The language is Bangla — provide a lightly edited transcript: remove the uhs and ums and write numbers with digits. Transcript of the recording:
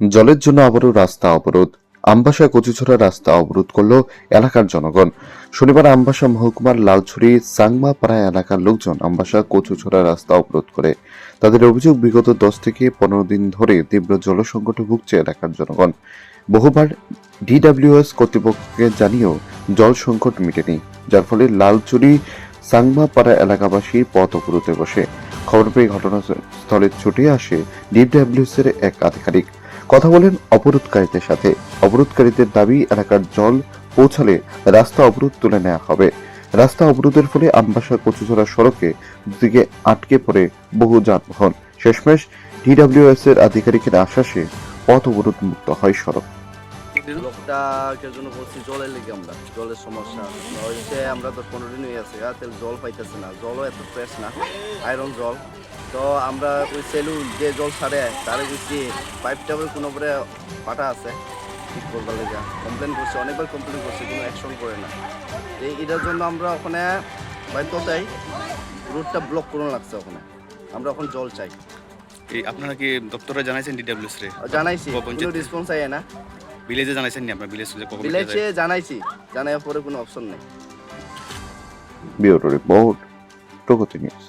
জলের জন্য আবারও রাস্তা অবরোধ। আমবাসা কচুছড়া রাস্তা অবরোধ করল এলাকার জনগণ। শনিবার আমবাসা মহকুমার লালছড়ি সাংমাপাড়া এলাকার লোকজন আমবাসা কচুছড়া রাস্তা অবরোধ করে। তাদের অভিযোগ, বিগত 10 থেকে 15 দিন ধরে তীব্র জলসংকটে ভুগছে এলাকার জনগণ। বহুবার ডিডব্লিউএস কর্তৃপক্ষকে জানিয়েও জল সংকট মেটেনি, যার ফলে লালছড়ি সাংমাপাড়া এলাকাবাসী পথ অবরোধে বসে। খবর পেয়ে ঘটনাস্থলে ছুটে আসে ডিডব্লিউএস এর এক আধিকারিক। কথা বলেন অবরোধকারীদের সাথে। অবরোধকারীদের দাবি, এলাকার জল পৌঁছালে রাস্তা অবরোধ তুলে নেওয়া হবে। রাস্তা অবরোধের ফলে আমবাসা কচুছড়া সড়কে দুদিকে আটকে পড়ে বহু যানবাহন। শেষমেশ ডিডব্লিউএস এর আধিকারিকের আশ্বাসে পথ অবরোধ মুক্ত হয় সড়ক। লোকটাকে জন্য বলছি জলের লেগে, আমরা জলের সমস্যা হয়েছে। আমরা তো 15 দিন হয়ে গেছে, জল পাইতেছে না, জলও এত ফ্রেশ না, আয়রন জল। তো আমরা ওই সেলুন যে জল ছাড়ে তারে গেছি, পাইপটা কোনো করে ফাটা আছে, ঠিক করবার লেগে কমপ্লেন করছে, অনেকবার কমপ্লেন করছে, কোনো অ্যাকশন করে না। এটার জন্য আমরা ওখানে বাধ্যতাই রুটটা ব্লক করে লাগছে। ওখানে আমরা এখন জল চাই। আপনারা কি দপ্তরে জানাইছেন ডিডব্লিউএস রে? জানাইছি, কোনো রেসপন্স আয় না। ভিলেজে জানাইছেন নি? আপনার ভিলেজে জানাইছি, জানার পরে কোনো অপশন নেই। ব্যুরো রিপোর্ট, প্রগতি নিউজ।